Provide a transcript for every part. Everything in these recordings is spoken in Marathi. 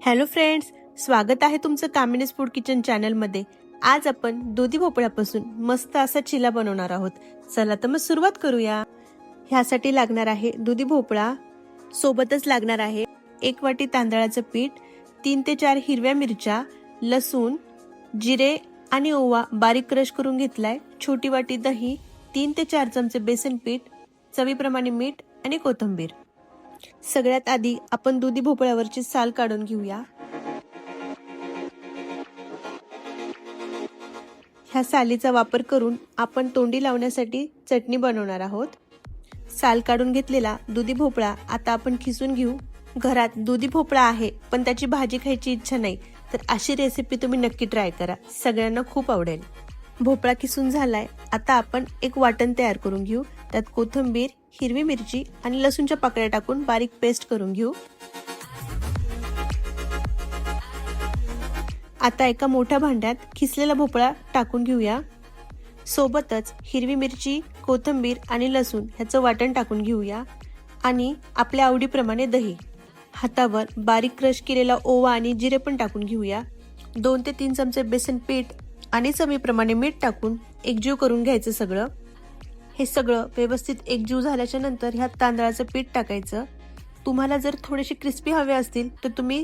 हॅलो फ्रेंड्स, स्वागत आहे तुमचं कामिनीज फूड किचन चॅनलमध्ये। आज आपण दुधी भोपळ्यापासून मस्त असा चिला बनवणार आहोत। चला तर मग सुरुवात करूया। ह्यासाठी लागणार आहे दुधी भोपळा, सोबतच लागणार आहे 1 वाटी तांदळाचं पीठ, 3 ते 4 हिरव्या मिरच्या, लसूण, जिरे आणि ओवा बारीक क्रश करून घेतलाय, छोटी वाटी दही, 3 ते 4 चमचे बेसन पीठ, चवीप्रमाणे मीठ आणि कोथिंबीर। सगळ्यात आधी आपण दुधी भोपळ्यावरची साल काढून घेऊया। ह्या सालीचा वापर करून आपण तोंडी लावण्यासाठी चटणी बनवणार आहोत। साल काढून घेतलेला दुधी भोपळा आता आपण खिसून घेऊ। घरात दुधी भोपळा आहे पण त्याची भाजी खायची इच्छा नाही तर अशी रेसिपी तुम्ही नक्की ट्राय करा, सगळ्यांना खूप आवडेल। भोपळा किसून झालाय, आता आपण एक वाटण तयार करून घेऊ। त्यात कोथिंबीर, हिरवी मिरची आणि लसूणच्या पाकळ्या टाकून बारीक पेस्ट करून घेऊ। आता एका मोठ्या भांड्यात खिसलेला भोपळा टाकून घेऊया। सोबतच हिरवी मिरची, कोथिंबीर आणि लसूण ह्याचं वाटण टाकून घेऊया आणि आपल्या आवडीप्रमाणे दही, हातावर बारीक क्रश केलेला ओवा आणि जिरे पण टाकून घेऊया। 2 ते 3 चमचे बेसन पीठ आणि चवीप्रमाणे मीठ टाकून एकजीव करून घ्यायचं सगळं। हे सगळं व्यवस्थित एकजीव झाल्याच्या नंतर ह्यात तांदळाचं पीठ टाकायचं। तुम्हाला जर थोडेसे क्रिस्पी हवे असतील तर तुम्ही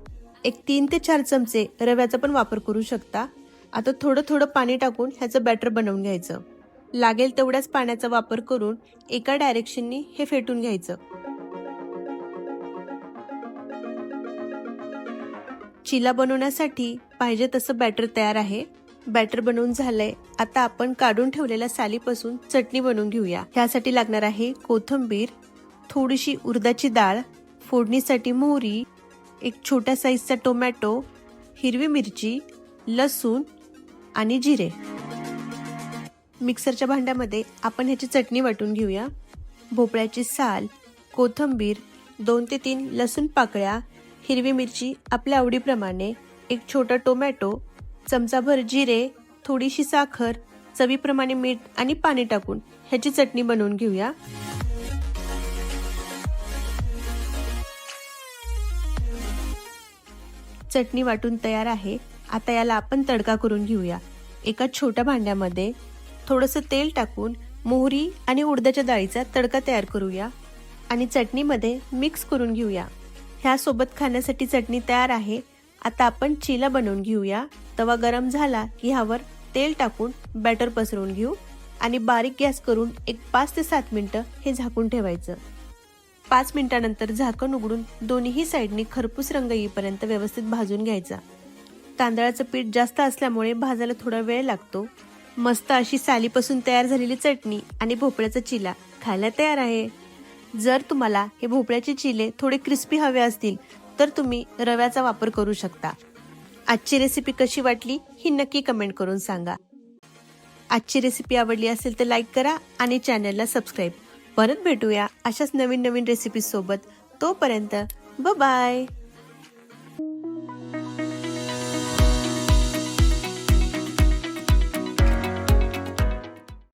3 ते 4 चमचे रव्याचा पण वापर करू शकता। आता थोडं थोडं पाणी टाकून ह्याचं बॅटर बनवून घ्यायचं। लागेल तेवढ्याच पाण्याचा वापर करून एका डायरेक्शननी हे फेटून घ्यायचं। चिला बनवण्यासाठी पाहिजे तसं बॅटर तयार आहे। बॅटर बनवून झालंय, आता आपण काढून ठेवलेल्या सालीपासून चटणी बनवून घेऊया। ह्यासाठी लागणार आहे कोथिंबीर, थोडीशी उडदाची डाळ, फोडणीसाठी मोहरी, एक छोट्या साईजचा टोमॅटो, हिरवी मिरची, लसूण आणि जिरे। मिक्सरच्या भांड्यामध्ये आपण ह्याची चटणी वाटून घेऊया। भोपळ्याची साल, कोथिंबीर, 2 ते 3 लसूण पाकळ्या, हिरवी मिरची आपल्या आवडीप्रमाणे, एक छोटा टोमॅटो, चमचाभर जिरे, थोडीशी साखर, चवीप्रमाणे मीठ आणि पाणी टाकून ह्याची चटणी बनवून घेऊया। चटणी वाटून तयार आहे। आता याला आपण तडका करून घेऊया। एका छोट्या भांड्यामध्ये थोडंसं तेल टाकून मोहरी आणि उडदाच्या डाळीचा तडका तयार करूया आणि चटणीमध्ये मिक्स करून घेऊया। ह्यासोबत खाण्यासाठी चटणी तयार आहे। आता आपण चिला बनवून घेऊया। तवा गरम झाला की ह्यावर तेल टाकून बॅटर पसरवून घेऊ आणि बारीक गॅस करून एक 5 ते 7 मिनिटं हे झाकून ठेवायचं। 5 मिनिटांनंतर झाकण उघडून दोन्ही साईडनी खरपूस रंग येईपर्यंत व्यवस्थित भाजून घ्यायचा। तांदळाचं पीठ जास्त असल्यामुळे भाजायला थोडा वेळ लागतो। मस्त अशी सालीपासून तयार झालेली चटणी आणि भोपळ्याचा चिला खायला तयार आहे। जर तुम्हाला हे भोपळ्याचे चिले थोडे क्रिस्पी हवे असतील तर तुम्ही रव्याचा वापर करू शकता। आजची रेसिपी कशी वाटली ही नक्की कमेंट करून सांगा। आजची रेसिपी आवडली असेल तर लाईक करा आणि चॅनलला सबस्क्राईब। परत भेटूया अशाच नवीन रेसिपी सोबत। तोपर्यंत बाय बाय।